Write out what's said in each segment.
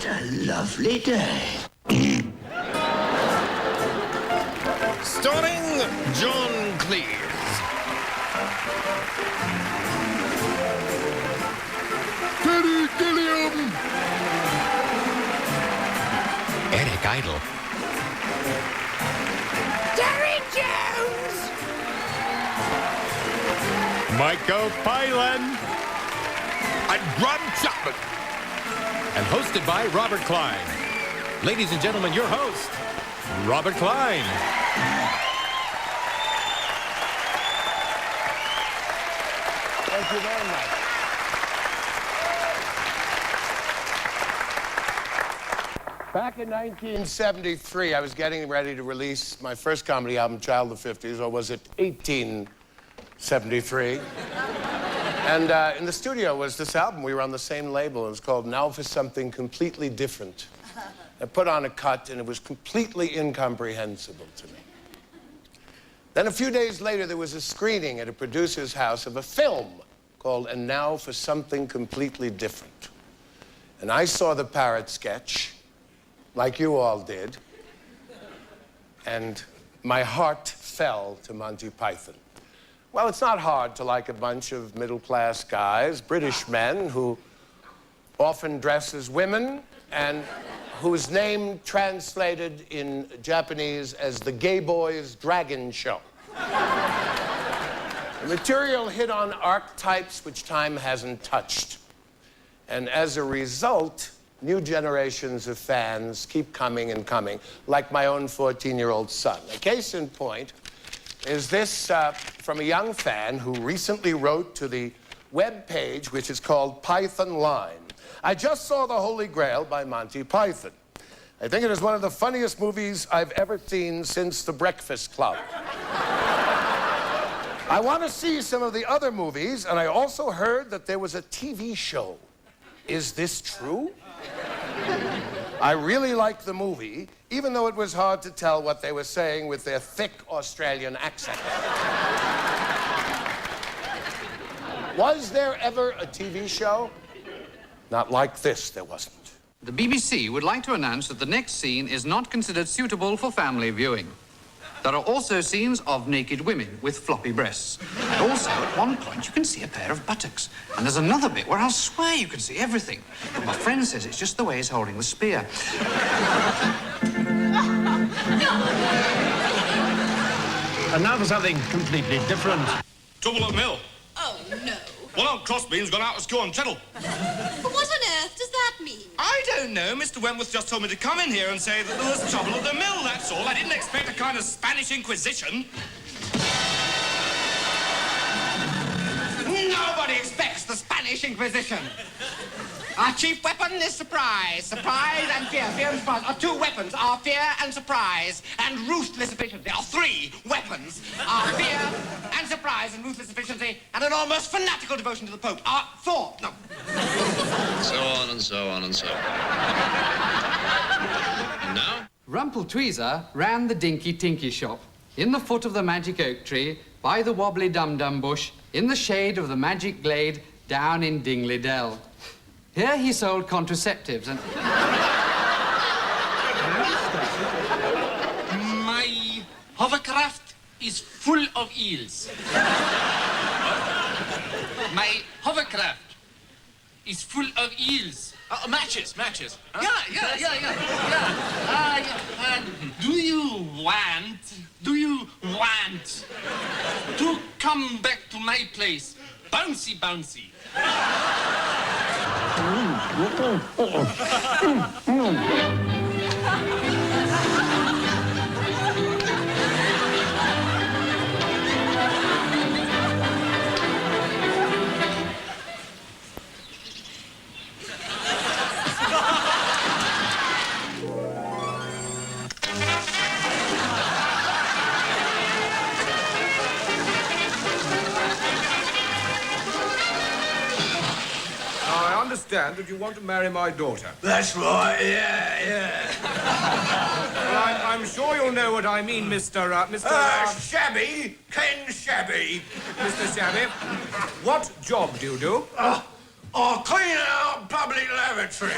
a lovely day. Starring John Cleese. Terry Gilliam. Eric Idle. Terry Jones. Michael Python. And Graham Chapman. And hosted by Robert Klein. Ladies and gentlemen, your host, Robert Klein. Thank you very much. Back in 1973, I was getting ready to release my first comedy album, Child of the 50s, or was it 1873? And in the studio was this album. We were on the same label. It was called Now for Something Completely Different. I put on a cut, and it was completely incomprehensible to me. Then a few days later, there was a screening at a producer's house of a film called And Now for Something Completely Different. And I saw the parrot sketch, like you all did, and my heart fell to Monty Python. Well, it's not hard to like a bunch of middle-class guys, British men, who often dress as women and whose name translated in Japanese as the Gay Boys Dragon Show. The material hit on archetypes which time hasn't touched. And as a result, new generations of fans keep coming and coming, like my own 14-year-old son. A case in point is this from a young fan who recently wrote to the web page, which is called Python Line. I just saw The Holy Grail by Monty Python. I think it is one of the funniest movies I've ever seen since The Breakfast Club. I want to see some of the other movies, and I also heard that there was a TV show. Is this true? I really liked the movie, even though it was hard to tell what they were saying with their thick Australian accent. Was there ever a TV show? Not like this, there wasn't. The BBC would like to announce that the next scene is not considered suitable for family viewing. There are also scenes of naked women with floppy breasts. And also, at one point, you can see a pair of buttocks. And there's another bit where I'll swear you can see everything. But my friend says it's just the way he's holding the spear. And now for something completely different. Trouble at mill. Oh, no. Well, old Crossbean's gone out to school on Cheddle. But what on earth does that mean? I don't know. Mr. Wentworth just told me to come in here and say that there was trouble at the mill, that's all. I didn't expect a kind of Spanish Inquisition. Nobody expects the Spanish Inquisition. Our chief weapon is surprise. Surprise and fear. Fear and surprise. Our two weapons are fear and surprise and ruthless efficiency. Our three weapons are fear and surprise and ruthless efficiency and an almost fanatical devotion to the Pope. Our four. No. So on and so on and so on. And now? Rumpeltweezer ran the Dinky Tinky shop. In the foot of the magic oak tree, by the wobbly dum-dum bush, in the shade of the magic glade, down in Dingley Dell. Here he sold contraceptives and... My hovercraft is full of eels. My hovercraft is full of eels. Matches. Huh? Yeah. Do you want to come back to my place? Bouncy, bouncy. I understand that you want to marry my daughter. That's right, yeah. Well, I'm sure you'll know what I mean, Mr. Shabby, Ken Shabby. Mr. Shabby. What job do you do? or clean out public lavatories.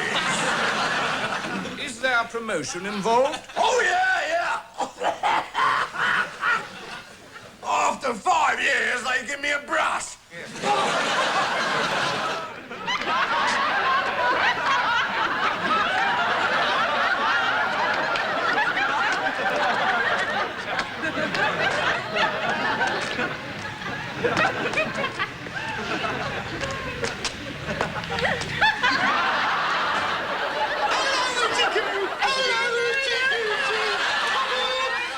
Is there a promotion involved? Oh, yeah. After 5 years, they give me a brush.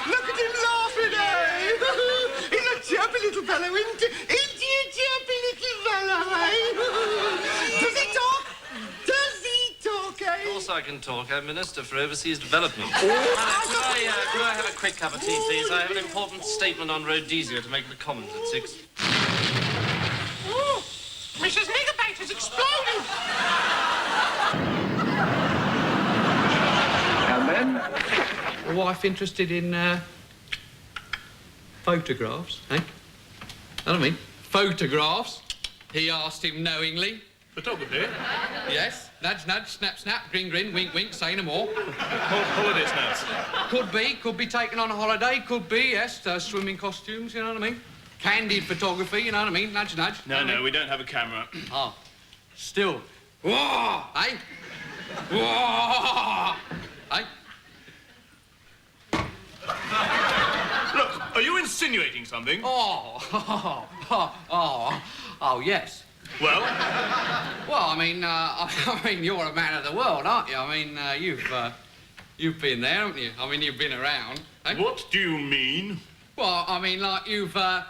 Look at him laughing, eh? He's a chirpy little fellow, isn't he? Isn't he a chirpy little fellow, eh? Does he talk? Does he talk, eh? Of course I can talk. I'm Minister for Overseas Development. Could I have a quick cup of tea, please? I have an important statement on Rhodesia to make in the Commons at 6. Oh, Mrs. Megabite has exploded! And then? A wife interested in, photographs, eh? I don't mean photographs. He asked him knowingly. Photography? Yes. Nudge, nudge, snap, snap, grin, grin, wink, wink, say no more. Holiday snaps. Could be taken on a holiday, could be, yes. Swimming costumes, you know what I mean? Candid photography, you know what I mean? Nudge, nudge. No, we don't have a camera. Oh, still. Whoa, eh? Whoa, eh? Look, are you insinuating something? Oh, yes. Well? Well, I mean, you're a man of the world, aren't you? I mean, you've been there, haven't you? I mean, you've been around. Eh? What do you mean? Well, I mean, like, you've done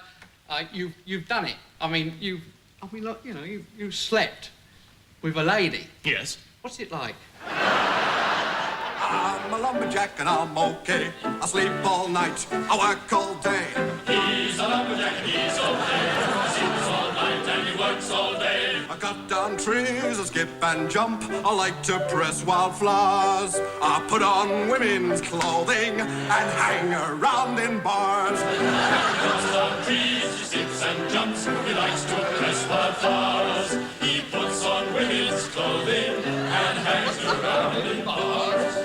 it. I mean, like, you know, you slept with a lady. Yes. What's it like? I'm a lumberjack and I'm okay. I sleep all night, I work all day. He's a lumberjack and he's okay. He sleeps all night and he works all day. I cut down trees, I skip and jump. I like to press wildflowers. I put on women's clothing and hang around in bars. He cuts down trees, he skips and jumps. He likes to press wildflowers. He puts on women's clothing and hangs around in bars.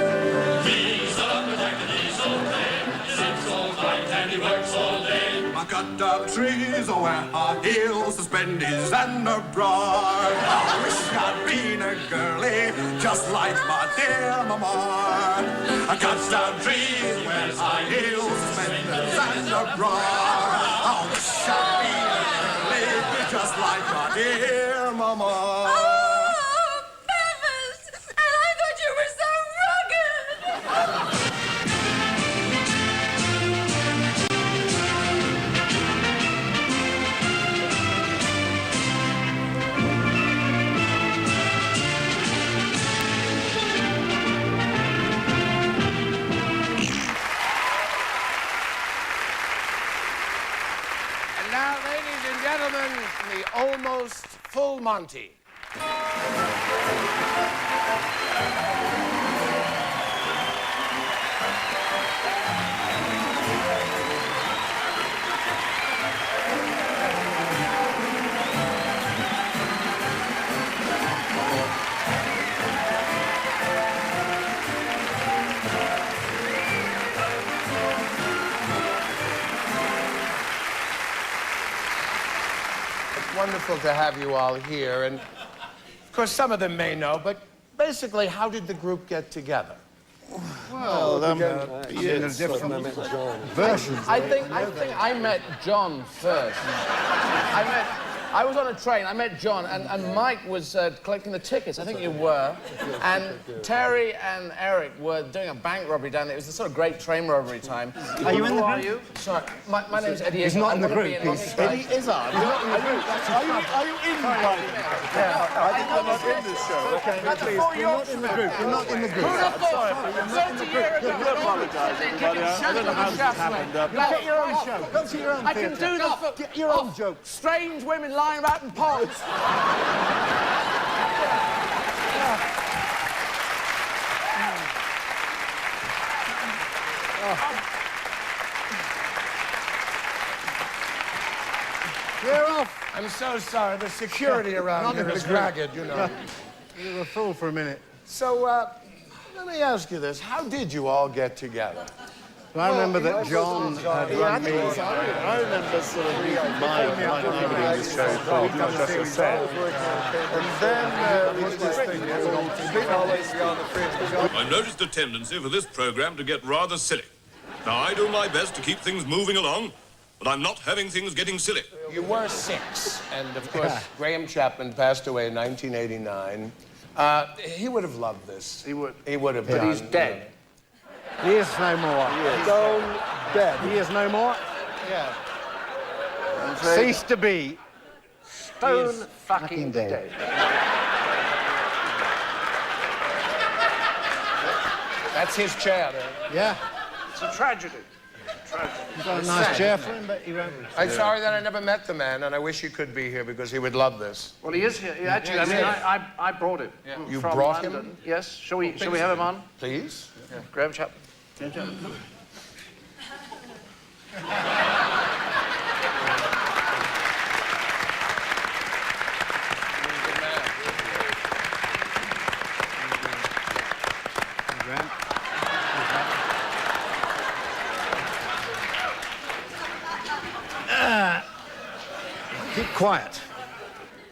He's a lumberjack and he's okay. He sleeps all night and he works all day. I cut down trees, I wear high heels, suspenders and a bra. I wish I'd been a girlie, just like my dear mama. I cut down trees, wears high heels, suspenders and a bra. I wish I'd been a girlie, just like my dear mama. Oh, Bevis! And I thought you were so rugged! And now, ladies and gentlemen, the almost full Monty. It's wonderful to have you all here, and of course some of them may know, but basically, how did the group get together? Well, there's different versions. I think I met John first. I was on a train, I met John, and Mike was collecting the tickets, I think you were. And Terry and Eric were doing a bank robbery down there. It was the sort of great train robbery time. Are you in the Who are group? you? Sorry, my name's Eddie. He's not in the group. Eddie Izzard. He's not in the group. Are you in the group? Yeah, I'm not in this show. Okay, please. You're not in the group. You're not in the group. I'm sorry. 30 years ago. You apologise, everybody. I don't know how this happened. Get your own show. Go to your own I can do the... Get your own joke. Strange women lying about in pots. Clear off. I'm I'm so sorry. The security around here is ragged, you know. You were a fool for a minute. So, let me ask you this. How did you all get together? Well, I remember that John had run me. I remember sort of my doing this show called U.S.A. And then we did this thing. I noticed a tendency for this program to get rather silly. Now, I do my best to keep things moving along, but I'm not having things getting silly. You were 6, and of course, Graham Chapman passed away in 1989. He would have loved this. He would have done. But he's dead. He is no more. Stone dead. He is no more. Yeah. Cease to be. Stone fucking dead. That's his chair there. Yeah. It's a tragedy. You've got a nice chair for him, but he won't. I'm sorry that I never met the man, and I wish he could be here because he would love this. Well, he is here. Actually, I mean, I brought him. You from brought London. him? Yes. Shall we have him on? Please. Yeah. Graham Chapman. Keep quiet.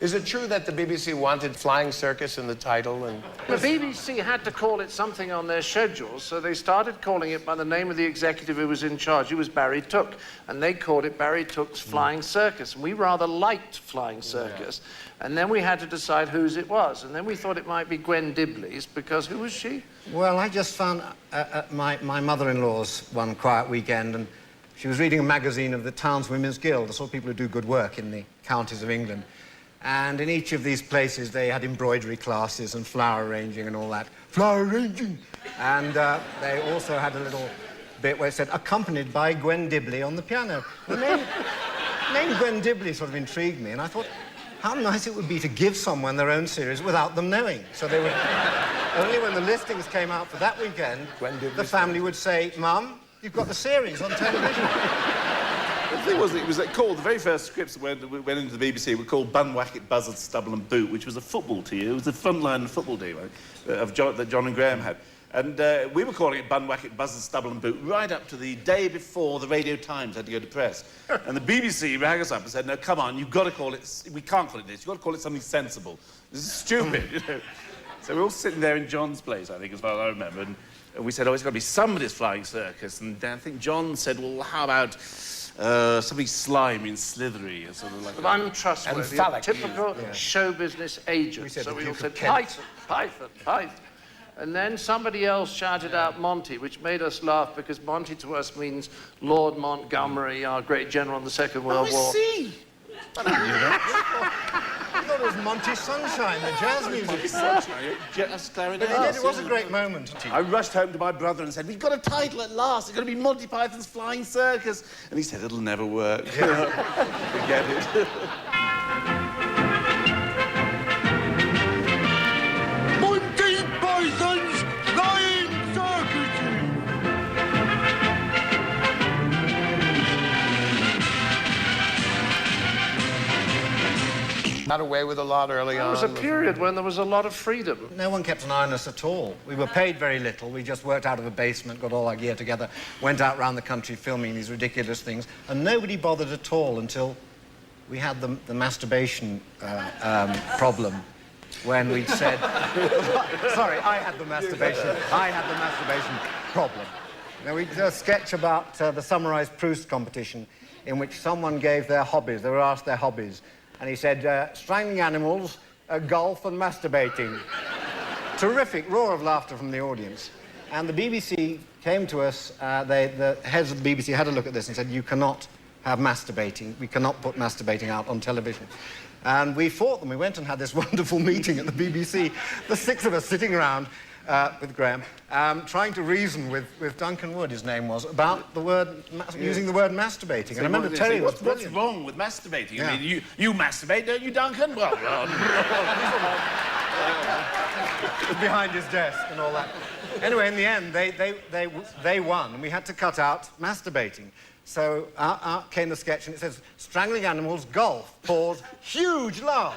Is it true that the BBC wanted Flying Circus in the title? And The BBC had to call it something on their schedule, so they started calling it by the name of the executive who was in charge, who was Barry Took, and they called it Barry Took's Flying Circus, and we rather liked Flying Circus, and then we had to decide whose it was, and then we thought it might be Gwen Dibley's, because who was she? Well, I just found my mother-in-law's one quiet weekend, and she was reading a magazine of the Towns Women's Guild, the sort of people who do good work in the counties of England. And in each of these places, they had embroidery classes and flower arranging and all that. Flower arranging! And they also had a little bit where it said, accompanied by Gwen Dibley on the piano. The name Gwen Dibley sort of intrigued me, and I thought, how nice it would be to give someone their own series without them knowing. So they would... Only when the listings came out for that weekend, the family would say, Mum, you've got the series on television. The thing was, it was called, the very first scripts that went into the BBC were called Bun, Wacket, Buzzard, Stubble and Boot, which was a football team. It was the frontline football team that John and Graham had. And we were calling it Bun, Wacket, Buzzard, Stubble and Boot right up to the day before the Radio Times had to go to press. And the BBC rang us up and said, no, come on, you've got to call it, we can't call it this, you've got to call it something sensible. This is stupid, you know. So we're all sitting there in John's place, I think, as far as I remember, and we said, oh, it's got to be somebody's Flying Circus. And I think John said, well, how about... something slimy and slithery, or sort of like But untrustworthy, a typical Yeah. show business agent. So we all said, Kent. Python. And then somebody else shouted out Monty, which made us laugh because Monty to us means Lord Montgomery, our great general in the Second World War. I see. I didn't know that. I thought it was Monty Sunshine, the jazz music. It was a great moment. I rushed home to my brother and said, we've got a title at last. It's going to be Monty Python's Flying Circus. And he said, it'll never work. Forget it. Monty Python's Flying Circus! got away with a lot early on. There was a period when there was a lot of freedom. No one kept an eye on us at all. We were paid very little. We just worked out of a basement, got all our gear together, went out around the country filming these ridiculous things, and nobody bothered at all until we had the masturbation problem. When we'd said... Sorry, I had the masturbation problem. Now, we did a sketch about the summarised Proust competition in which someone gave their hobbies. They were asked their hobbies. And he said, strangling animals, golf and masturbating. Terrific roar of laughter from the audience. And the BBC came to us, the heads of the BBC had a look at this and said, you cannot have masturbating. We cannot put masturbating out on television. And we fought them. We went and had this wonderful meeting at the BBC, the six of us sitting around with Graham, trying to reason with Duncan Wood, his name was, about the word, using the word masturbating. And I remember Terry was what's wrong with masturbating? Yeah. I mean, you masturbate, don't you, Duncan? Well, behind his desk and all that. Anyway, in the end, they won, and we had to cut out masturbating. So out came the sketch, and it says, strangling animals, golf, pause, huge laugh.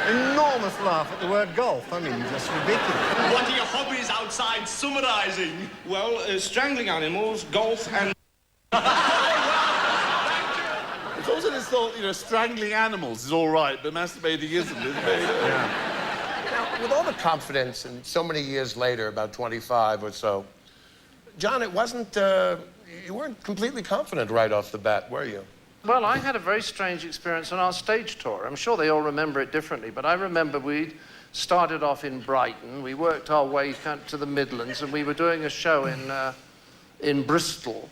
Enormous laugh at the word golf. I mean, just ridiculous. What are your hobbies outside summarising? Well, strangling animals, golf, and... It's also this thought, you know, strangling animals is all right, but masturbating isn't, isn't it? Yeah. Now, with all the confidence, and so many years later, about 25 or so, John, it wasn't, you weren't completely confident right off the bat, were you? Well, I had a very strange experience on our stage tour. I'm sure they all remember it differently, but I remember we started off in Brighton, we worked our way to the Midlands, and we were doing a show in Bristol,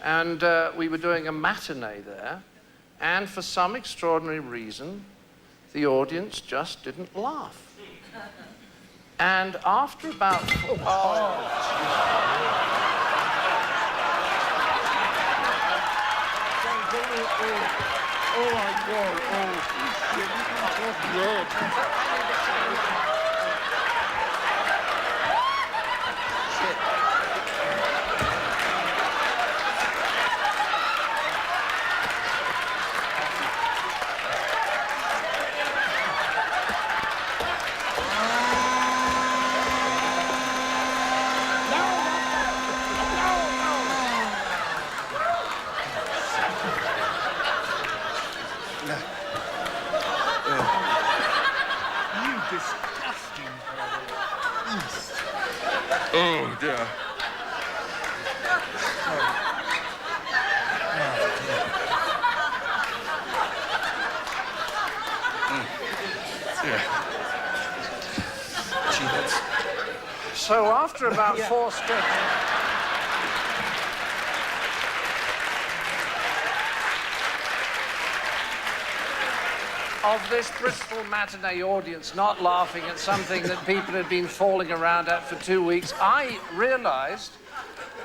and we were doing a matinee there, and for some extraordinary reason, the audience just didn't laugh. And after about... Oh, my God. Oh, dear. So after about 4 sketches... of this Bristol matinee audience not laughing at something that people had been falling around at for 2 weeks, I realised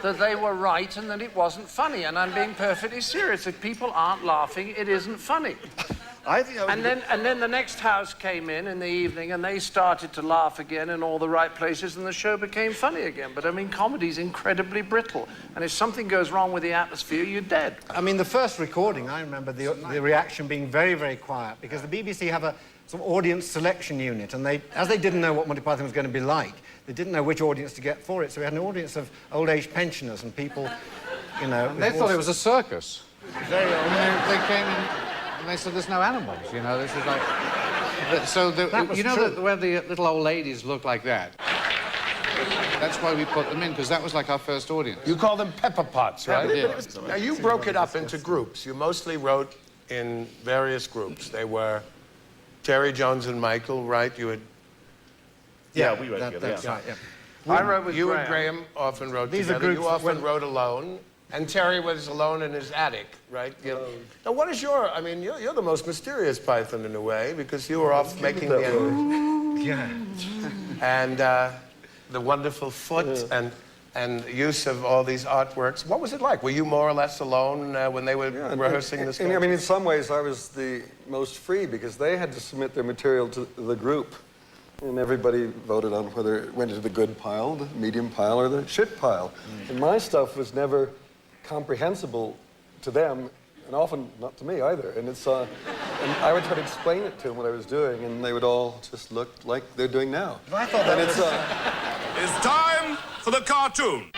that they were right and that it wasn't funny. And I'm being perfectly serious. If people aren't laughing, it isn't funny. And then the next house came in the evening, and they started to laugh again in all the right places, and the show became funny again. But I mean, comedy's incredibly brittle, and if something goes wrong with the atmosphere, you're dead. I mean, the first recording, I remember the reaction being very, very quiet, because the BBC have a sort of audience selection unit, and as they didn't know what Monty Python was going to be like, they didn't know which audience to get for it, so we had an audience of old-age pensioners and people, you know... And they thought it was a circus. Very old. They came in... And they said, there's no animals, you know, this is like... So, you know where the little old ladies look like that? That's why we put them in, because that was like our first audience. You call them pepper pots, right? Yeah. Now, you broke it up into groups. You mostly wrote in various groups. They were Terry, Jones, and Michael, right? You had... Yeah, we wrote together, That's right, yeah. I wrote with you and Graham often wrote together. You often wrote alone. And Terry was alone in his attic, right? Now, what is I mean, you're the most mysterious Python in a way, because you were off making the end. Yeah. And the wonderful foot and use of all these artworks. What was it like? Were you more or less alone when they were rehearsing this? I mean, in some ways, I was the most free, because they had to submit their material to the group. And everybody voted on whether it went into the good pile, the medium pile, or the shit pile. And my stuff was never comprehensible to them, and often not to me either. And it's and I would try to explain it to them what I was doing, and they would all just look like they're doing now. I thought that It's time for the cartoon.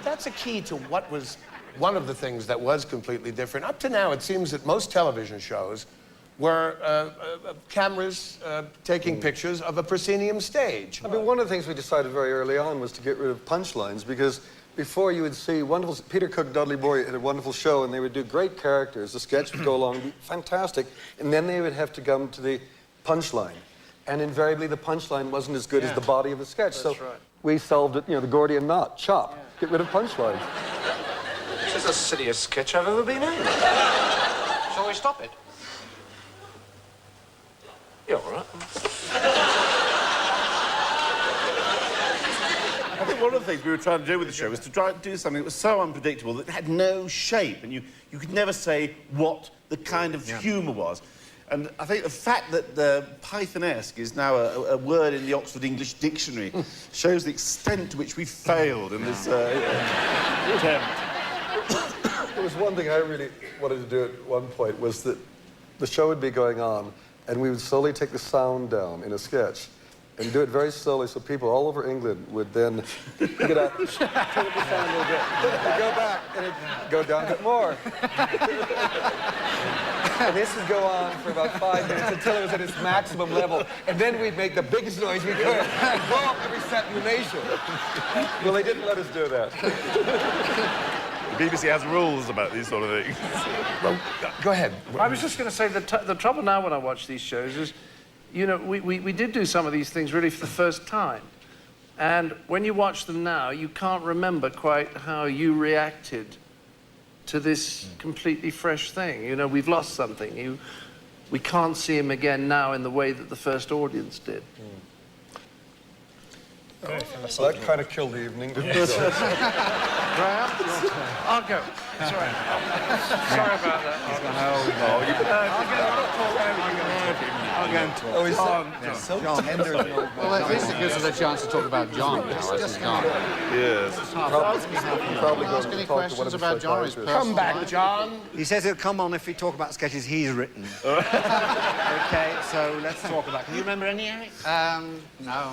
That's a key to what was one of the things that was completely different. Up to now, it seems that most television shows were cameras taking pictures of a proscenium stage. I mean, one of the things we decided very early on was to get rid of punchlines, because before you would see wonderful... Peter Cook, Dudley Boy had a wonderful show, and they would do great characters. The sketch would go along, be fantastic, and then they would have to come to the punchline. And invariably, the punchline wasn't as good as the body of the sketch. That's so right. We solved it, you know, the Gordian knot, chop, get rid of punchlines. This is the silliest sketch I've ever been in. Shall we stop it? You're all right. one of the things we were trying to do with the show was to try to do something that was so unpredictable that it had no shape, and you could never say what the kind of humour was. And I think the fact that Pythonesque is now a word in the Oxford English Dictionary shows the extent to which we failed in this attempt. There was one thing I really wanted to do at one point, was that the show would be going on, and we would slowly take the sound down in a sketch, and do it very slowly so people all over England would then get up, turn up the sound a little bit, and go back, and it'd go down a bit more. And this would go on for about 5 minutes until it was at its maximum level, and then we'd make the biggest noise we could and blow up every set in the nation. Well, they didn't let us do that. The BBC has rules about these sort of things. Well, go ahead. I was just going to say that the trouble now when I watch these shows is, you know, we did do some of these things really for the first time. And when you watch them now, you can't remember quite how you reacted to this completely fresh thing. You know, we've lost something. We can't see him again now in the way that the first audience did. So that kind of killed the evening, didn't it? Graham? I'll go. Sorry. Sorry about that. I'll go and talk. Oh, he's so tender. Well, at least it gives us a chance to talk about John now, hasn't it? Yes. probably Ask going any to talk to one questions of the about John or his psychiatrists. Come back, John. He says he'll come on if we talk about sketches he's written. OK, so let's talk about... Can you remember any, Eric? No.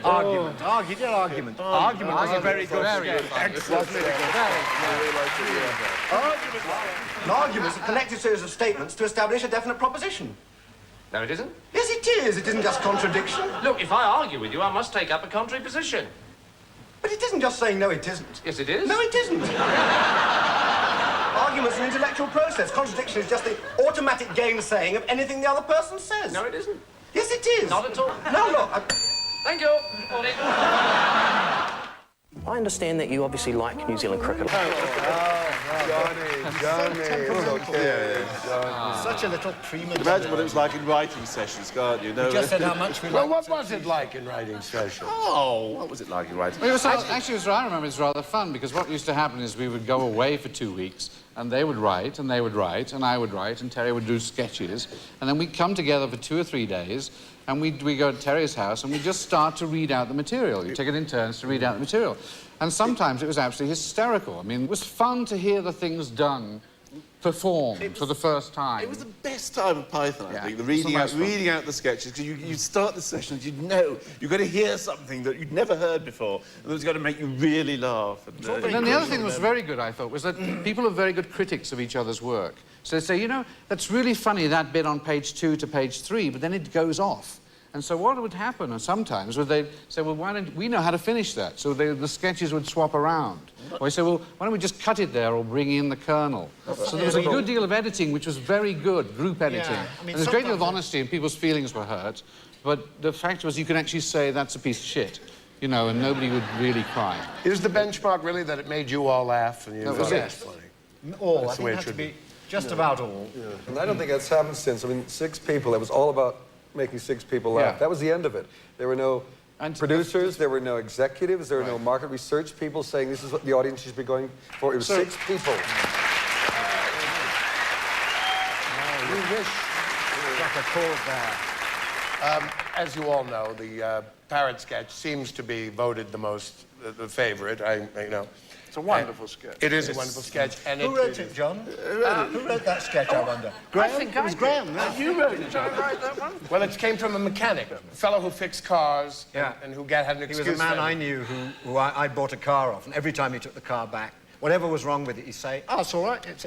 Argument. Argument. Argument was a very good sketch. Excellent. An argument is a collective series of statements to establish a definite proposition. No, it isn't. Yes, it is. It isn't just contradiction. Look, if I argue with you, I must take up a contrary position. But it isn't just saying, no, it isn't. Yes, it is. No, it isn't. Argument's an intellectual process. Contradiction is just the automatic gainsaying of anything the other person says. No, it isn't. Yes, it is. Not at all. No, look. Thank you. I understand that you obviously like New Zealand cricket. Johnny, it's okay. Such a little premature. Imagine what it was like in writing sessions, can't you? No, We just said how much we Well, liked what was it like in writing sessions? Oh, what was it like in writing? Well, actually, I remember it was rather fun, because what used to happen is we would go away for 2 weeks, and they would write, and they would write, and I would write, and Terry would do sketches, and then we'd come together for 2 or 3 days, and we'd go to Terry's house, and we'd just start to read out the material. You'd take it in turns to read out the material. And sometimes it was absolutely hysterical. I mean, it was fun to hear the things done, performed for the first time. It was the best time of Python, I think, the it was reading out the sketches, because you'd start the sessions, you'd know you're going to hear something that you'd never heard before, and that was going to make you really laugh. And then the other thing that was very good, I thought, was that people are very good critics of each other's work. So they say, you know, that's really funny, that bit on page 2 to page 3, but then it goes off. And so what would happen sometimes was they'd say, well, why don't we know how to finish that? So the sketches would swap around. Or they say, well, why don't we just cut it there or bring in the Colonel? So there was a good deal of editing, which was very good, group editing. Yeah, I mean, and there's a great deal of honesty, and people's feelings were hurt. But the fact was, you could actually say, that's a piece of shit, you know, and nobody would really cry. Is the benchmark really that it made you all laugh? And you That was thought it. was funny? All. That's I the way think it it had should to be be. just about all. Yeah. And I don't think that's happened since. I mean, 6 people, it was all about making 6 people laugh. Yeah. That was the end of it. There were no producers, there were no executives, there were no market research people saying this is what the audience should be going for. It was 6 people. We wish. Struck a chord there. As you all know, the parrot sketch seems to be voted the most, the favorite. You know. It's a wonderful sketch. It is a wonderful sketch. And Who wrote it, John? Who wrote that sketch, I wonder? I think it was Graham. You wrote it. Did I write that one? Well, it came from a mechanic, a fellow who fixed cars and who had an He excuse. was a man for I knew who I bought a car off, and every time he took the car back, whatever was wrong with it, he'd say, oh, it's all right, it's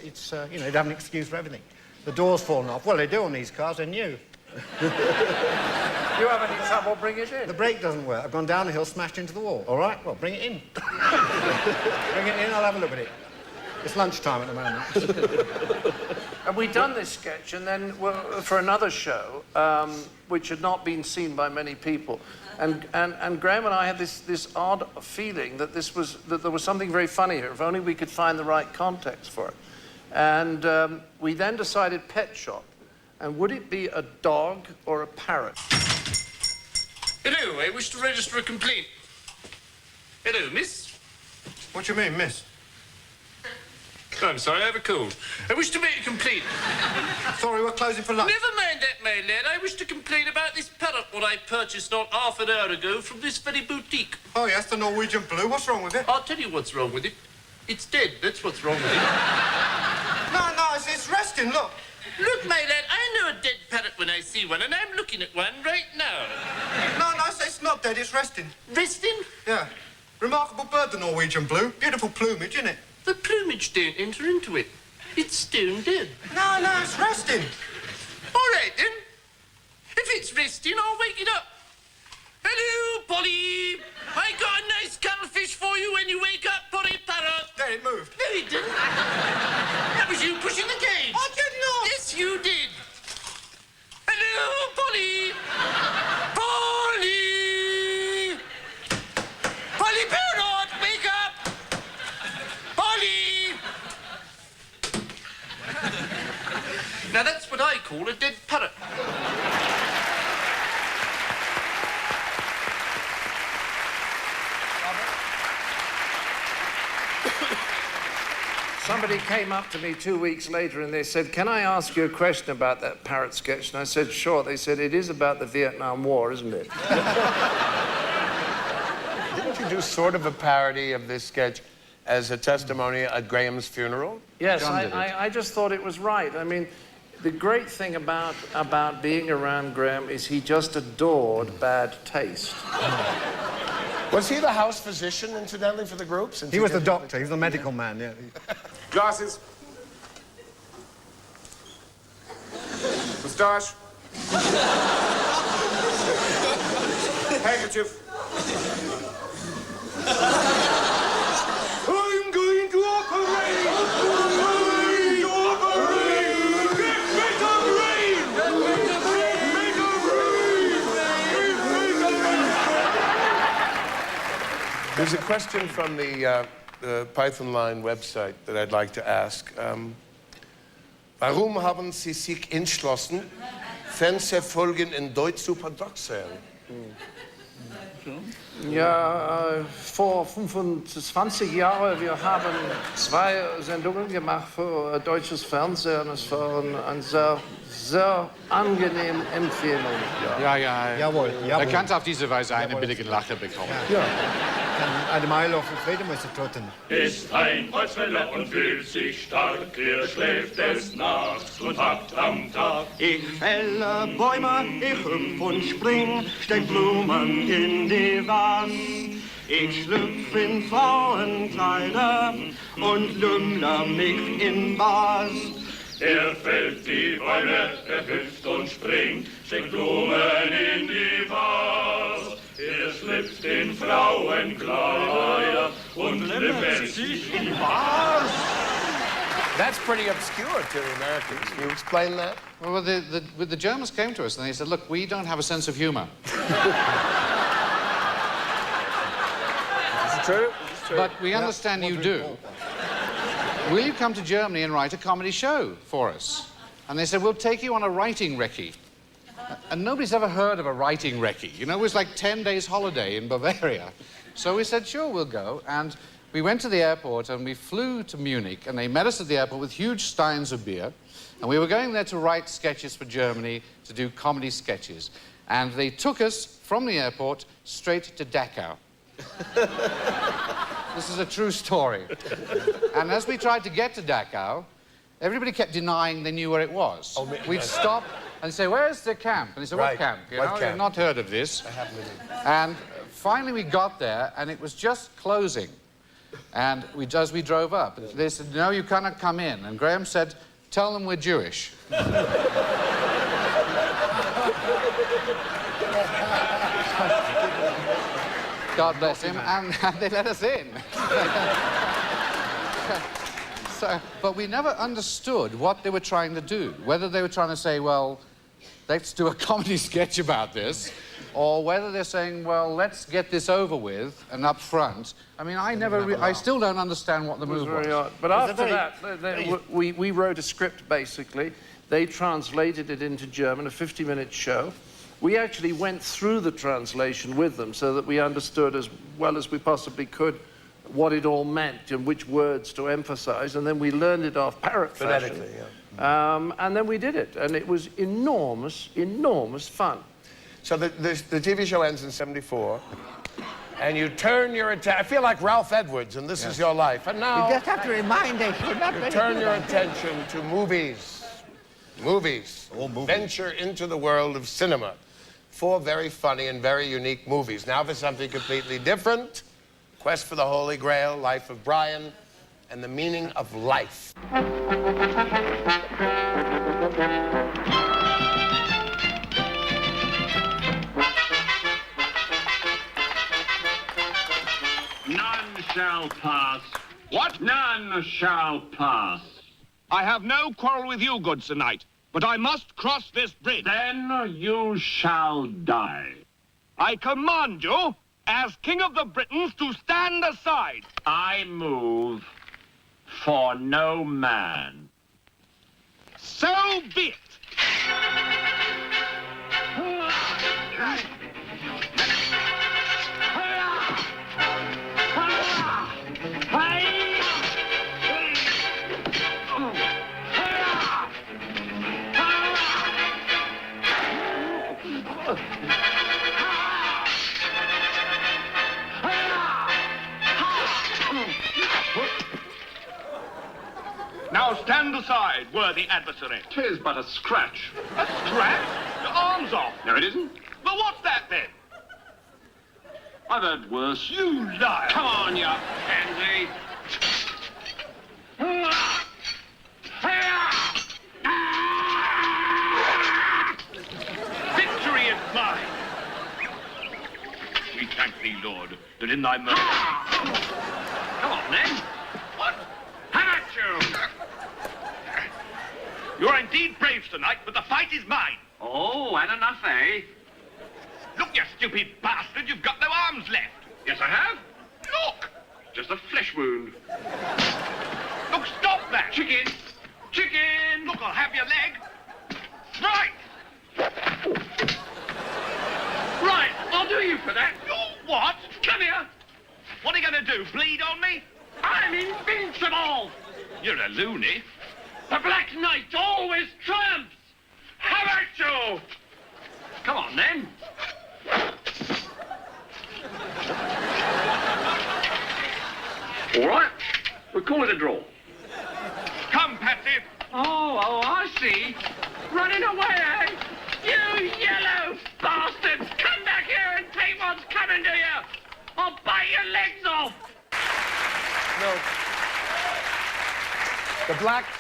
you know, he'd have an excuse for everything. The door's fallen off. Well, they do on these cars, they're new. You have any trouble bringing it in? The brake doesn't work. I've gone down the hill, smashed into the wall. All right, well, bring it in. Bring it in, I'll have a look at it. It's lunchtime at the moment. And we'd done this sketch, and then for another show, which had not been seen by many people, and Graham and I had this odd feeling that there was something very funny here. If only we could find the right context for it. And we then decided pet shop. And would it be a dog or a parrot? Hello, I wish to register a complaint. Hello, miss. What do you mean, miss? Oh, I'm sorry, I have a cold. I wish to make a complaint. Sorry, we're closing for lunch. Never mind that, my lad. I wish to complain about this parrot what I purchased not half an hour ago from this very boutique. Oh, yes, the Norwegian blue. What's wrong with it? I'll tell you what's wrong with it. It's dead. That's what's wrong with it. No, it's resting, look. Look, my lad, I know a dead parrot when I see one, and I'm looking at one right now. No, it's not dead, it's resting. Resting? Yeah. Remarkable bird, the Norwegian blue. Beautiful plumage, isn't it? The plumage don't enter into it. It's stone dead. No, it's resting. All right, then. If it's resting, I'll wake it up. Hello, Polly. I got a nice cuttlefish for you when you wake up, Polly Parrot. There, it moved. No, it didn't. That was you pushing the cage. I did not. Yes, you did. Hello, Polly. Polly. Polly Parrot, wake up. Polly. Now, that's what I call a dead parrot. Somebody came up to me 2 weeks later and they said, "Can I ask you a question about that parrot sketch?" And I said, "Sure." They said, "It is about the Vietnam War, isn't it?" Didn't you do sort of a parody of this sketch as a testimony at Graham's funeral? Yes, I just thought it was right. I mean, the great thing about being around Graham is he just adored bad taste. Was he the house physician, incidentally, for the group? He was the doctor. He was the medical man, yeah. Glasses. Moustache. Handkerchief. I'm going to operate! I'm going to operate! Get rid of rain! Get rid of rain! Make a rain! There's a question from the Python Line website that I'd like to ask. Warum haben Sie sich entschlossen, Fernsehfolgen in Deutsch zu produzieren? Ja, vor 25 Jahren, wir haben 2 Sendungen gemacht für deutsches Fernsehen. Es war eine sehr angenehme Empfehlung. Ja. Jawohl. Er kann auf diese Weise eine billige Lache bekommen. Ja. Eine Meile auf den Fledermäuse toten. Ist ein Holzfäller und fühlt sich stark, er schläft des Nachts und hackt am Tag. Ich fälle Bäume, ich hüpf und spring, steck Blumen in die Vas. Ich schlüpf in Frauenkleider und lümmle mich in Bas. Er fällt die Bäume, er hüpft und springt, steckt Blumen in die Vas. Er schlüpft in Frauenkleider und lümmelt sich in Bas. That's pretty obscure to the Americans. Can you explain that? Well, the Germans came to us and they said, look, we don't have a sense of humor. Is it true? But we understand you do. Will you come to Germany and write a comedy show for us? And they said, we'll take you on a writing recce. And nobody's ever heard of a writing recce. You know, it was like 10 days holiday in Bavaria. So we said, sure, we'll go. And we went to the airport and we flew to Munich and they met us at the airport with huge steins of beer. And we were going there to write sketches for Germany, to do comedy sketches. And they took us from the airport straight to Dachau. This is a true story. And as we tried to get to Dachau, everybody kept denying they knew where it was. Oh, We'd stop and say, where's the camp? And they said, what camp? You know, you've not heard of this. I haven't. And finally we got there, and it was just closing. And as we drove up, they said, no, you cannot come in. And Graham said, tell them we're Jewish. God bless him, and they let us in. But we never understood what they were trying to do. Whether they were trying to say, well, let's do a comedy sketch about this, or whether they're saying, well, let's get this over with and up front. I mean, I still don't understand what the move was. But after that, we wrote a script, basically. They translated it into German, a 50-minute show. we actually went through the translation with them so that we understood as well as we possibly could what it all meant and which words to emphasize, and then we learned it off parrot fashion. Phonetically, yeah. And then we did it, and it was enormous, enormous fun. So the TV show ends in '74, and you turn your attention. I feel like Ralph Edwards, and this is your life. And now You just have to remind us you're not you very turn good your at it. attention to movies. Movies. Venture into the world of cinema. 4 very funny and very unique movies. Now for something completely different. Quest for the Holy Grail, Life of Brian, and the Meaning of Life. None shall pass. What? None shall pass. I have no quarrel with you, good Sir Knight, but I must cross this bridge. Then you shall die. I command you, as King of the Britons, to stand aside. I move for no man. So be it. Now stand aside, worthy adversary. 'Tis but a scratch. A scratch? Your arm's off. No, it isn't. Well, what's that then? I've heard worse. You liar. Come on, you pansy. Victory is mine. We thank thee, Lord, that in thy mercy... Come on, then. What? Have at you! You are indeed brave tonight, but the fight is mine. Oh, had enough, eh? Look, you stupid bastard, you've got no arms left. Yes, I have. Look! Just a flesh wound. Look, stop that! Chicken! Chicken! Look, I'll have your leg. Right! Right, I'll do you for that. You what? Come here. What are you going to do, bleed on me? I'm invincible! You're a loony. The Black Knight always triumphs! How about you? Come on, then. All right, we'll call it a draw. Come, Patsy. Oh, I see. Running away, eh? You yellow bastards! Come back here and take what's coming to you! I'll bite your legs off! No.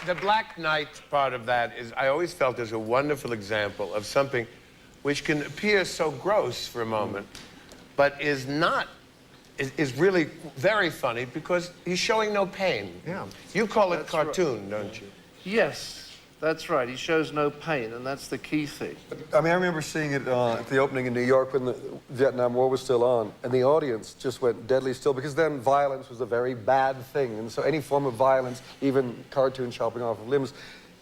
The Black Knight part of that is, I always felt, is a wonderful example of something which can appear so gross for a moment, but is really very funny because he's showing no pain. Yeah. You call it cartoon, don't you? Yes, that's right. He shows no pain, and that's the key thing. I mean, I remember seeing it at the opening in New York when the Vietnam War was still on, and the audience just went deadly still, because then violence was a very bad thing, and so any form of violence, even cartoon chopping off of limbs,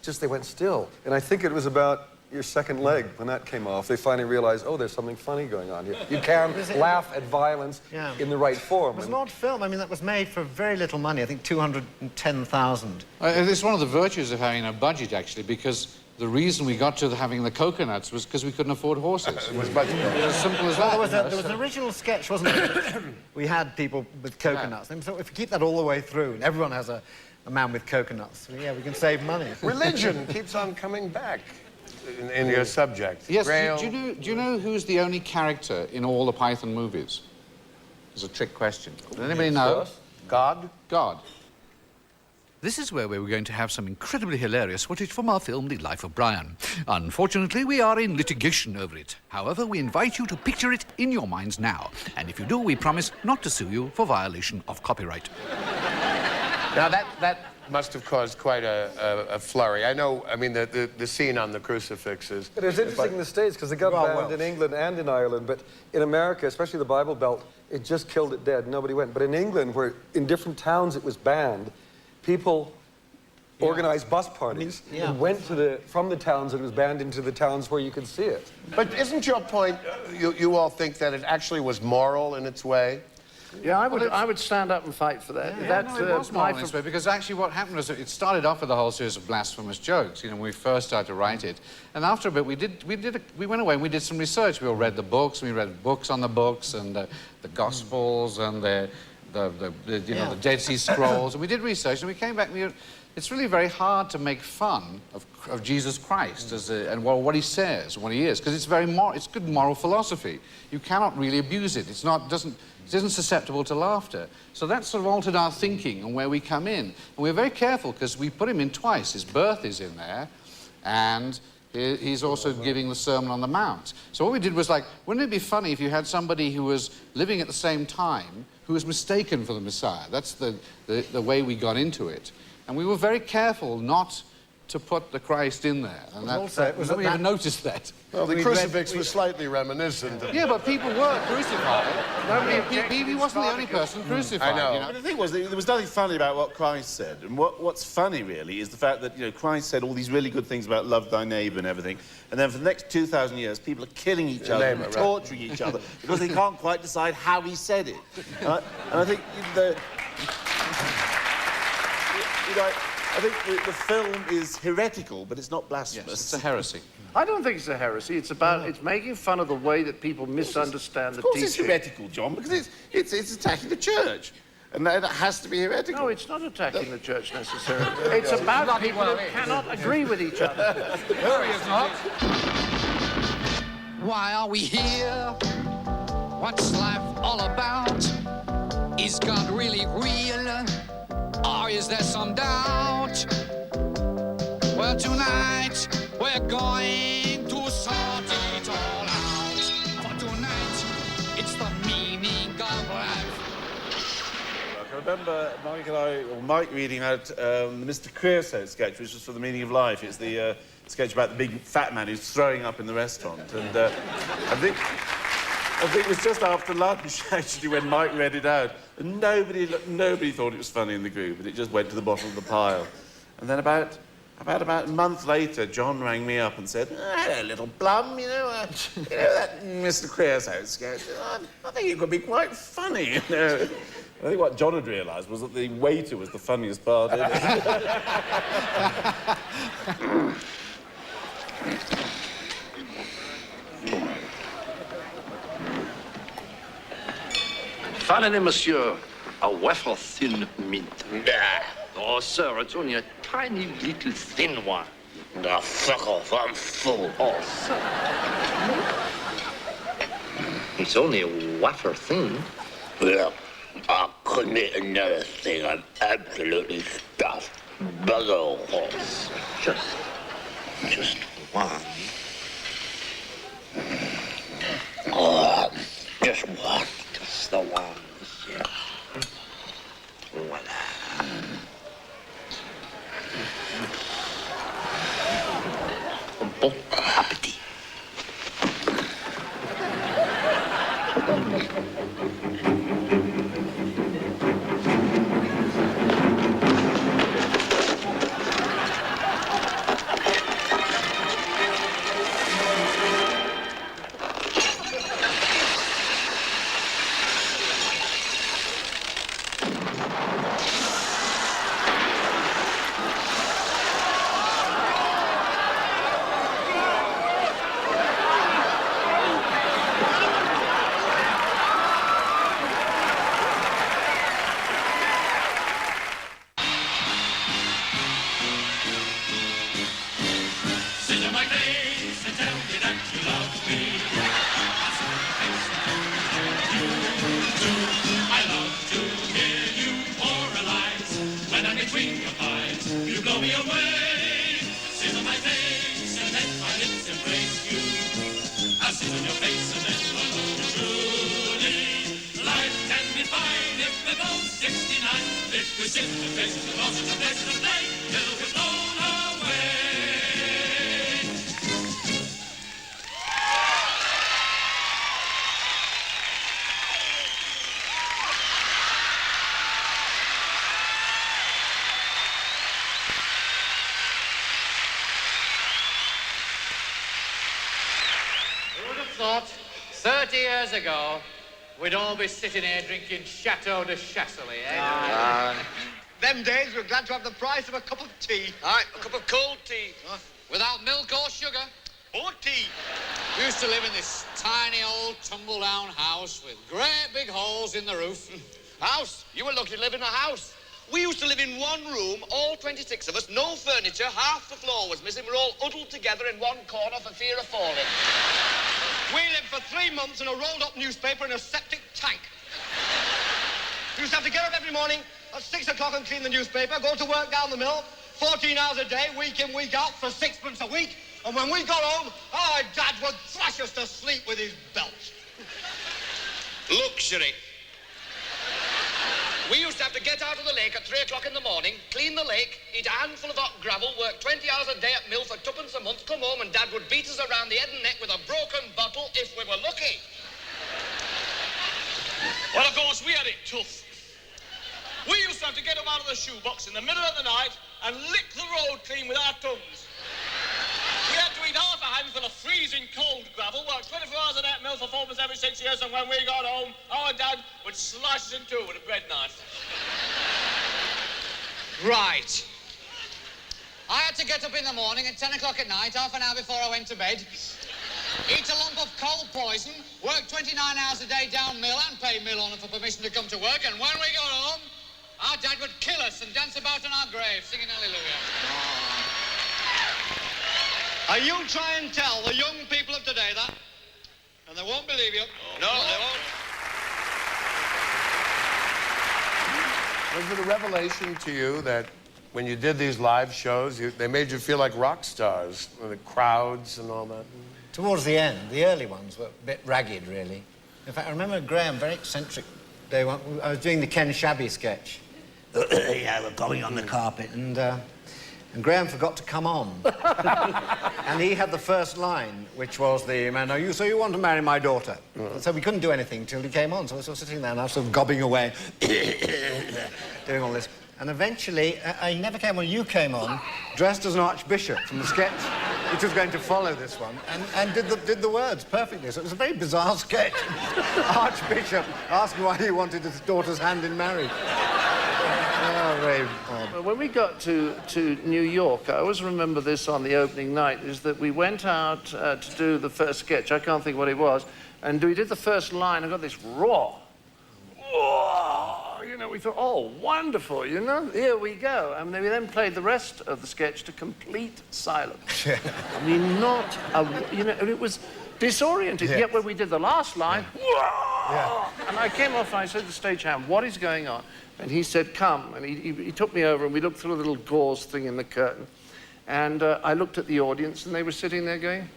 just they went still. And I think it was about your second leg, when that came off, they finally realized, oh, there's something funny going on here. You can laugh at violence in the right form. It was an odd film. I mean, that was made for very little money. I think 210,000. It's one of the virtues of having a budget, actually, because the reason we got to having the coconuts was because we couldn't afford horses. It was budget. As simple as that. Well, there was an original sketch, wasn't there? We had people with coconuts. And so if you keep that all the way through, and everyone has a man with coconuts, yeah, we can save money. Religion keeps on coming back in your subject. Yes, do you know who's the only character in all the Python movies? It's a trick question. Does anybody know? God? God. This is where we were going to have some incredibly hilarious footage from our film, The Life of Brian. Unfortunately, we are in litigation over it. However, we invite you to picture it in your minds now. And if you do, we promise not to sue you for violation of copyright. Now, that must have caused quite a flurry. I know, I mean, the scene on the crucifixes. It was interesting in the States, because it got banned in England and in Ireland, but in America, especially the Bible Belt, it just killed it dead. Nobody went. But in England, where in different towns it was banned, people organized bus parties and went from the towns and it was banned into the towns where you could see it. But isn't your point, you all think that it actually was moral in its way? Yeah, I would stand up and fight for that. That's it was moral in its way, because actually what happened was it started off with a whole series of blasphemous jokes, you know, when we first started to write it. And after a bit, we went away and we did some research. We all read the books, we read books on the books and the Gospels and the Dead Sea Scrolls, and we did research and we came back and it's really very hard to make fun of Jesus Christ and what he says and what he is, because it's it's good moral philosophy. You cannot really abuse it. It isn't susceptible to laughter. So that sort of altered our thinking and where we come in. And we're very careful because we put him in twice. His birth is in there, and he's also giving the Sermon on the Mount. So what we did was like, wouldn't it be funny if you had somebody who was living at the same time who was mistaken for the Messiah? That's the way we got into it. And we were very careful not to put the Christ in there. And nobody even noticed that. Well, the crucifix was slightly reminiscent of... Yeah, but people were crucified. He wasn't the only person crucified. I know. But the thing was, there was nothing funny about what Christ said. And what's funny, really, is the fact that, you know, Christ said all these really good things about love thy neighbour and everything. And then for the next 2,000 years, people are killing each other and torturing each other because they can't quite decide how he said it. And I think I think the film is heretical, but it's not blasphemous. Yes, it's a heresy. I don't think it's a heresy. It's making fun of the way that people misunderstand the teaching. Of course it's heretical, John, because it's attacking the church. And that has to be heretical. No, it's not attacking the church necessarily. It's about people who cannot agree with each other. No, he is not. Why are we here? What's life all about? Is God really real? Or is there some doubt? Well, tonight we're going to sort it all out. For tonight, it's the meaning of life. I remember Mike reading out the Mr. Creosote sketch, which was for the meaning of life. It's the sketch about the big fat man who's throwing up in the restaurant. And I think it was just after lunch, actually, when Mike read it out. And nobody thought it was funny in the group, and it just went to the bottom of the pile. And then about a month later, John rang me up and said, "Hello, little Blum, you know that Mr. Creosote sketch? I think it could be quite funny, you know." I think what John had realised was that the waiter was the funniest part in it. Finally, monsieur, a wafer thin mint. Oh, sir, it's only a tiny little thin one. Now, fuck off, I'm full. Oh, sir. It's only a wafer thin. Well, I couldn't eat another thing. I'm absolutely stuffed. Bugger horse. Just one. Oh, just one. Just the one. Yeah. Voila. Bon appétit. Sit on my face and tell me that you love me. I love to hear you moralize. When I'm between your thighs, you blow me away. Sit on my face and let my lips embrace you. I'll sit on your face and then I'll love you truly. Life can be fine if we're both 69. If we sit in the faces of all such a pleasant play till we're blown away. thought 30 years ago we'd all be sitting here drinking Chateau de Chasselet, eh? Them days we're glad to have the price of a cup of tea. Aye, a cup of cold tea. Without milk or sugar. Or tea. We used to live in this tiny old tumble-down house with great big holes in the roof. House? You were lucky to live in a house. We used to live in one room, all 26 of us, no furniture, half the floor was missing. We're all huddled together in one corner for fear of falling. We lived for 3 months in a rolled-up newspaper in a septic tank. We used to have to get up every morning at 6 o'clock and clean the newspaper, go to work down the mill, 14 hours a day, week in, week out, for 6 a week. And when we got home, our Dad would thrash us to sleep with his belt. Luxury. We used to have to get out of the lake at 3 o'clock in the morning, clean the lake, eat a handful of hot gravel, work 20 hours a day at mill for 2pence a month, come home and Dad would beat us around the head and neck with a broken bottle if we were lucky. Well, of course, we had it tough. We used to have to get them out of the shoebox in the middle of the night and lick the road clean with our tongues. We had to eat half a handful of freezing cold gravel, work 24 hours a day at mill for 4 months every 6 years, and when we got home, our Dad would slice us in two with a bread knife. Right. I had to get up in the morning at 10 o'clock at night, half an hour before I went to bed, eat a lump of cold poison, work 29 hours a day down mill and pay mill owner for permission to come to work, and when we got home, our Dad would kill us and dance about on our grave, singing hallelujah. And you try and tell the young people of today that, and they won't believe you. No, they won't. Was it a revelation to you that when you did these live shows, they made you feel like rock stars, the crowds and all that? Towards the end, the early ones were a bit ragged, really. In fact, I remember Graham, very eccentric day one. I was doing the Ken Shabby sketch. Yeah, we're going on the carpet, and Graham forgot to come on. And he had the first line, which was the, man, so you want to marry my daughter? So we couldn't do anything till he came on, so I was sort of sitting there and I was sort of gobbing away, doing all this. And eventually, I never came on, you came on, dressed as an archbishop from the sketch, which was going to follow this one, and did the words perfectly. So it was a very bizarre sketch. Archbishop asking why he wanted his daughter's hand in marriage. Oh, very odd. When we got to New York, I always remember this on the opening night, is that we went out to do the first sketch. I can't think what it was. And we did the first line. I got this roar. You know, we thought, oh, wonderful, you know, here we go. And we then played the rest of the sketch to complete silence. I mean, not, you know, it was disoriented. Yet when we did the last line, and I came off and I said to the stagehand, what is going on? And he said, come. And he took me over and we looked through a little gauze thing in the curtain. And I looked at the audience and they were sitting there going,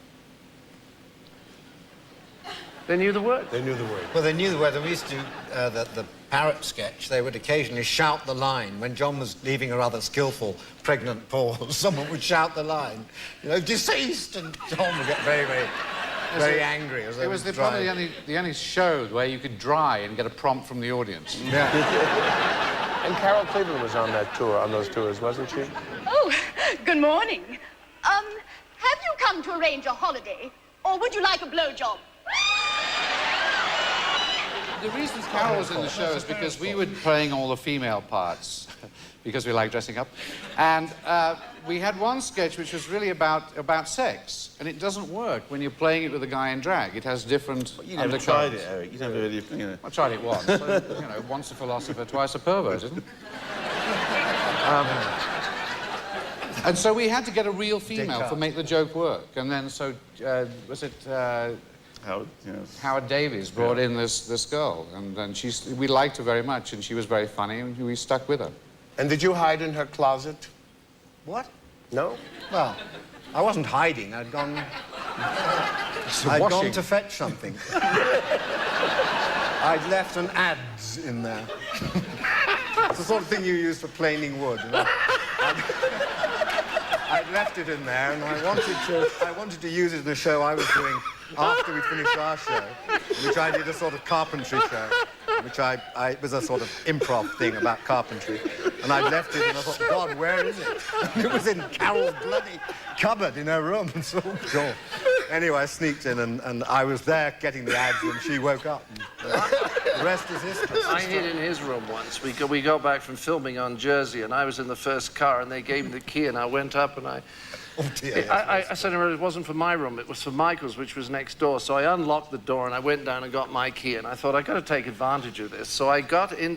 they knew the word. They knew the word. Well, they knew the word. And we used to do the parrot sketch. They would occasionally shout the line. When John was leaving a rather skillful pregnant pause, someone would shout the line, you know, deceased, and John would get very, very angry. It was probably the only show where you could dry and get a prompt from the audience. Yeah. And Carol Cleveland was on that tour, on those tours, wasn't she? Oh, good morning. Have you come to arrange a holiday, or would you like a blowjob? The reason Carol was in the show is because we were playing all the female parts, because we like dressing up. And we had one sketch which was really about sex, and it doesn't work when you're playing it with a guy in drag. It has different You never tried it, Eric. You never really, you know. I tried it once. So, you know, once a philosopher, twice a pervert, isn't it? And so we had to get a real female to make the joke work. And then so, was it... Howard, yes. Howard Davies brought in this girl, and then we liked her very much, and she was very funny, and we stuck with her. And did you hide in her closet? What? No? Well, I wasn't hiding. I'd gone to fetch something. I'd left an ads in there. It's the sort of thing you use for planing wood. You know? I'd left it in there, and I wanted to use it in the show I was doing after we finished our show, which I did a sort of carpentry show, which it was a sort of improv thing about carpentry, and I left it, and I thought, God, where is it? And it was in Carol's bloody cupboard in her room, and so, God. Anyway, I sneaked in and I was there getting the ads when she woke up. And the rest is history. I hid in his room once. We got back from filming on Jersey, and I was in the first car, and they gave me the key, and I went up and I... Oh, dear. I said it wasn't for my room, it was for Michael's, which was next door. So I unlocked the door and I went down and got my key, and I thought, I've got to take advantage of this. So I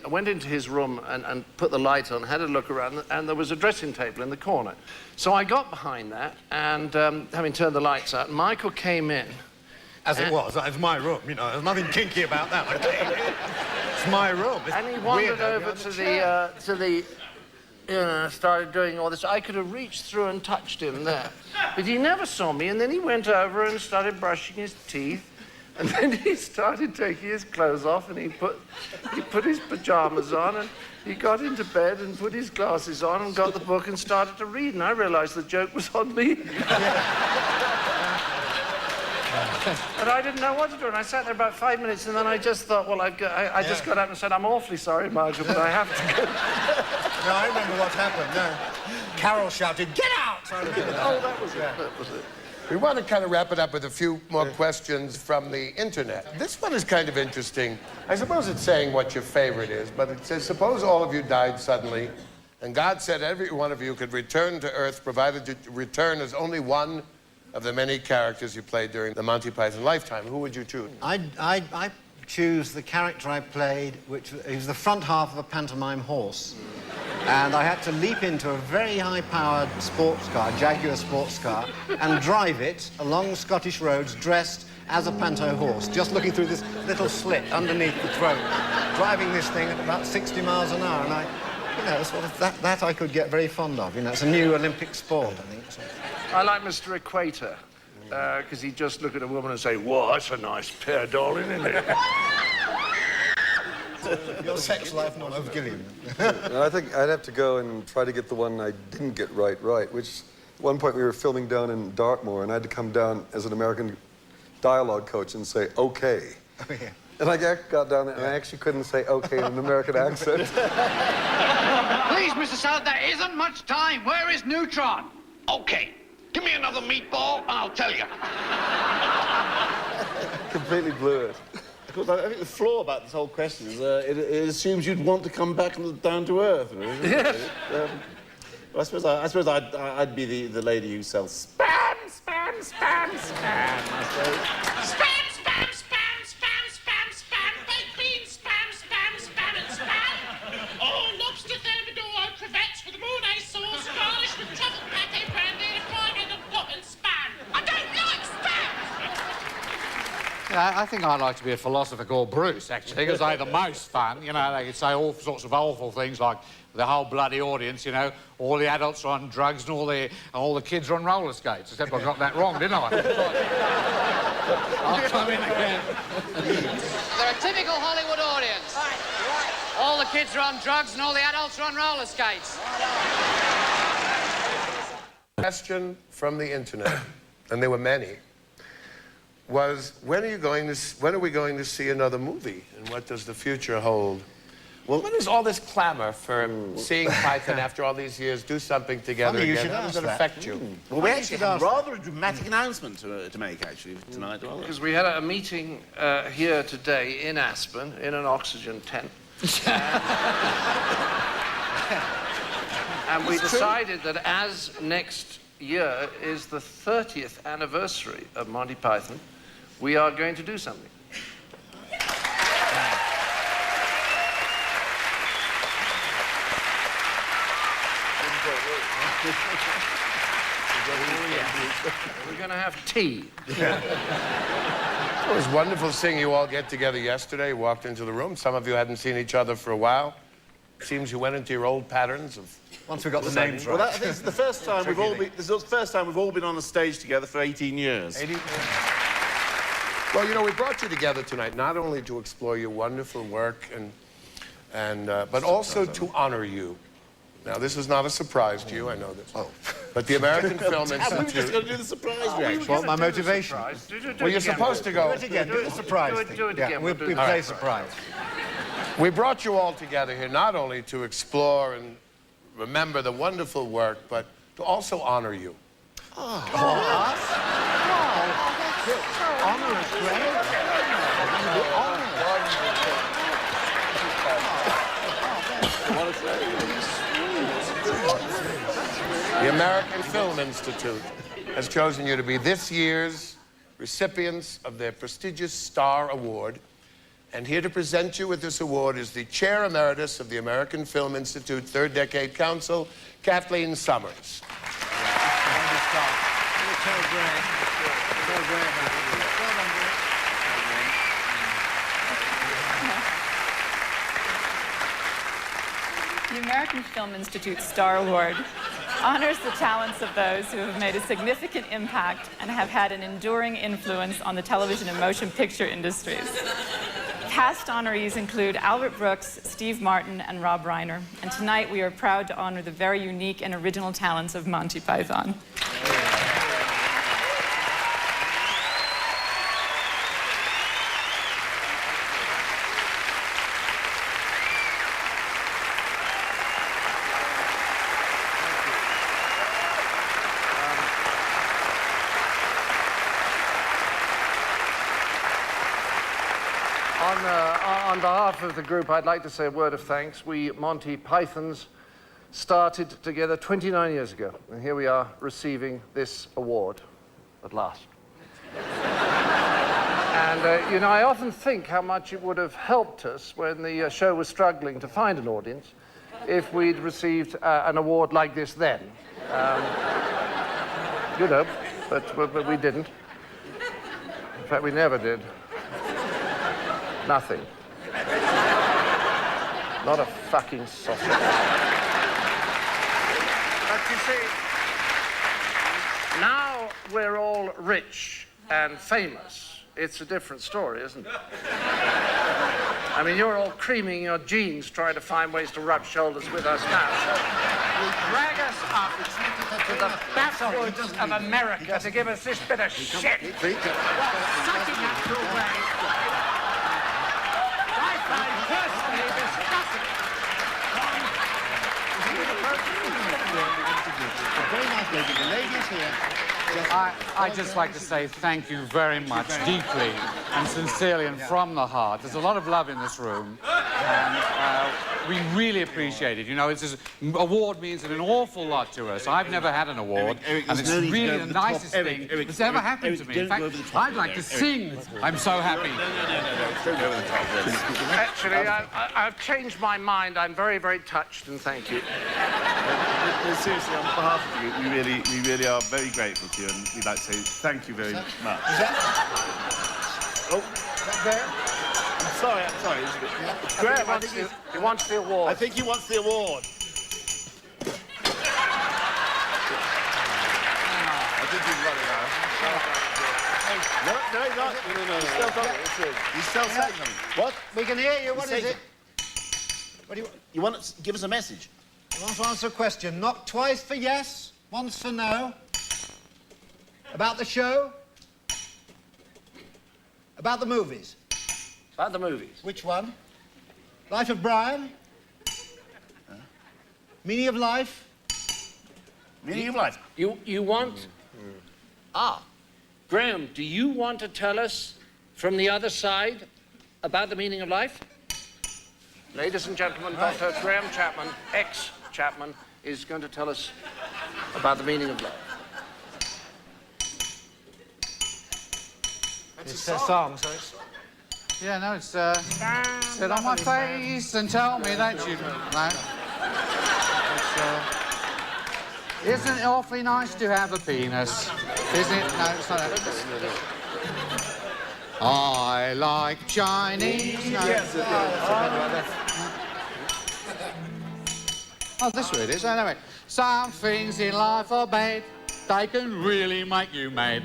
went into his room and put the light on, had a look around, and there was a dressing table in the corner. So I got behind that, and having turned the lights out, Michael came in. As it was my room, you know, there's nothing kinky about that. It's my room. And he wandered over to the started doing all this. I could have reached through and touched him there. But he never saw me, and then he went over and started brushing his teeth, and then he started taking his clothes off, and he put his pajamas on, and he got into bed and put his glasses on and got the book and started to read, and I realized the joke was on me. And I didn't know what to do, and I sat there about 5 minutes, and then I just thought, well, I just got up and said, I'm awfully sorry, Michael, but I have to go. No, I remember what happened. No. Carol shouted, "Get out!" Oh, that was it. That was it. We want to kind of wrap it up with a few more questions from the internet. This one is kind of interesting. I suppose it's saying what your favorite is, but it says, suppose all of you died suddenly, and God said every one of you could return to Earth, provided you return as only one of the many characters you played during the Monty Python lifetime. Who would you choose? I choose the character I played, which was the front half of a pantomime horse. And I had to leap into a very high-powered sports car, Jaguar sports car, and drive it along Scottish roads dressed as a panto horse, just looking through this little slit underneath the throat, driving this thing at about 60 miles an hour. And you know, sort of that I could get very fond of. You know, it's a new Olympic sport, I think. So. I like Mr. Equator, because he'd just look at a woman and say, "Whoa, that's a nice pair, darling, isn't it?" Your sex life, not of Gilliam. No, I think I'd have to go and try to get the one I didn't get right, which at one point we were filming down in Dartmoor, and I had to come down as an American dialogue coach and say, "Okay." Oh, yeah. And I got down there, and I actually couldn't say "okay" in an American accent. Please, Mr. Salad, there isn't much time. Where is Neutron? Okay, give me another meatball, and I'll tell you. Completely blew it. Of course, I think the flaw about this whole question is it assumes you'd want to come back down to earth. Really. Yes. I suppose I'd be the lady who sells spam, spam, spam, spam. I suppose. Spam, spam, spam, spam, spam, spam, baked beans, spam, spam, spam, and spam. Oh, lobster thermidor, crevettes with mayonnaise sauce, garnished with truffle pate, brandy, fried in a pot and spam. I don't like spam! Yeah, I think I'd like to be a philosopher called Bruce, actually, because they're the most fun. You know, they could say all sorts of awful things like the whole bloody audience, you know, all the adults are on drugs and all the kids are on roller skates. Except I got that wrong, didn't I? I'll come in again. They're a typical Hollywood audience. Right. All the kids are on drugs and all the adults are on roller skates. Question from the internet, and there were many, was when are we going to see another movie, and what does the future hold? Well, when is all this clamor for seeing Python after all these years do something together Funny, you again? should How does ask it that. affect you? Well, we actually have rather a dramatic announcement to make, actually, tonight. Because we had a meeting here today in Aspen, in an oxygen tent. And we decided that as next year is the 30th anniversary of Monty Python, we are going to do something. We're going to have tea. It was wonderful seeing you all get together yesterday. You walked into the room. Some of you hadn't seen each other for a while. Seems you went into your old patterns of... Once we got the names right. Well, I think it's the first time we've all been. This is the first time we've all been on the stage together for 18 years. 18 years. Well, you know, we brought you together tonight not only to explore your wonderful work but also to honor you. Now, this is not a surprise to you, I know this. Oh. But the American Film Institute... We were just going to do the surprise reaction. Well, my motivation. Well, you're supposed to go... Do it again, do the surprise thing. Do it again. We play surprise. We brought you all together here not only to explore and remember the wonderful work, but to also honor you. Oh, us? Oh, Honour us, Greg. The American Film Institute has chosen you to be this year's recipients of their prestigious Star Award. And here to present you with this award is the Chair Emeritus of the American Film Institute Third Decade Council, Kathleen Summers. The American Film Institute Star Award honors the talents of those who have made a significant impact and have had an enduring influence on the television and motion picture industries. Past honorees include Albert Brooks, Steve Martin, and Rob Reiner. And tonight we are proud to honor the very unique and original talents of Monty Python. On behalf of the group, I'd like to say a word of thanks. We Monty Pythons started together 29 years ago, and here we are receiving this award at last. And, you know, I often think how much it would have helped us when the show was struggling to find an audience if we'd received an award like this then. You know, but we didn't. In fact, we never did. Nothing. Not a fucking sausage. But you see, now we're all rich and famous. It's a different story, isn't it? I mean, you're all creaming your jeans trying to find ways to rub shoulders with us now. So you drag us up to the backwoods of America to give us this bit of shit. Well, sucking up your way. I find personally disgusting. Very nice lady. The lady is here. I'd just like to say thank you very much, deeply and sincerely and from the heart. There's a lot of love in this room, and we really appreciate it. You know, award means an awful lot to us. I've never had an award, and it's really the nicest thing that's ever happened to me. In fact, I'd like to sing. I'm so happy. Don't go over the top. Actually, I've changed my mind. I'm very, very touched, and thank you. Seriously, on behalf of you, we really are very grateful to you, and we'd like to say thank you very much. Is that... Oh, is that there? I'm sorry. It's a bit... Graham, he wants the award. I think he wants the award. I think he's got it now. No, he's not. No. He's still got it. He's still saying something. What? We can hear you. What is it? What do you want to give us a message? I want to answer a question. Knock twice for yes, once for no. About the show? About the movies? About the movies. Which one? Life of Brian? Meaning of life? Meaning of life. You want... Graham, do you want to tell us from the other side about the meaning of life? Ladies and gentlemen, Dr. Graham Chapman, ex-Chapman, is going to tell us about the meaning of life. It's a song, so it's... Yeah, no, it's sit on my face and tell me that you know. Isn't it awfully nice to have a penis? Is it? No, it's not that. I like Chinese. No. Yes, Oh, this way it is. Anyway, some things in life are bad. They can really make you mad.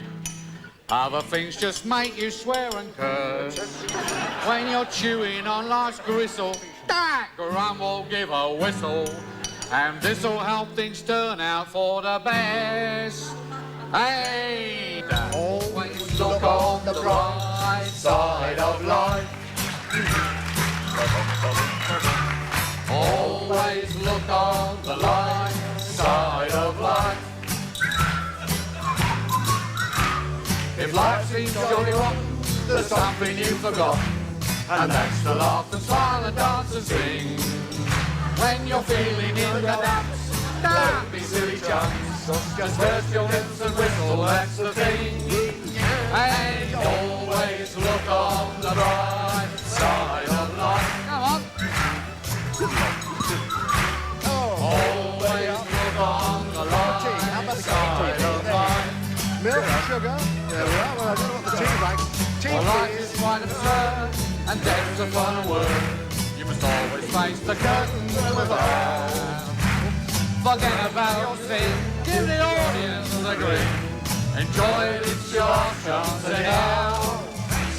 Other things just make you swear and curse. When you're chewing on life's gristle, that grum will give a whistle. And this'll help things turn out for the best. Hey, always look on the bright side of life. Always look on the light side of life. It If life seems jolly rotten, there's something you forgot. And that's to laugh and smile and dance and sing. When you're feeling in the dumps, don't be silly chums. Just burst your lips and whistle, that's the thing. And always look on the bright side of life. Come on. Always look on the right side of life. Milk, sugar. There we are. Well, I don't know what the tea's like. Well, life is quite absurd, and death's a fun word. You must always face the curtain with a laugh. Forget about your sin, give the audience the grin. Enjoy it, it's your chance anyhow.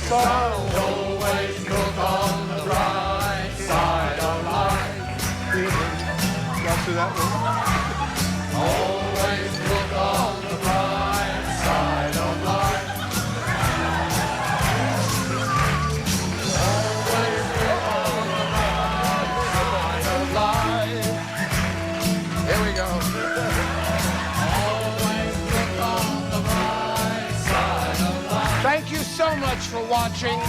So always look on the bright side of life. Got through that one. Always look on the bright side of life. Always look on the bright side of life. Here we go. Always look on the bright side of life. Thank you so much for watching.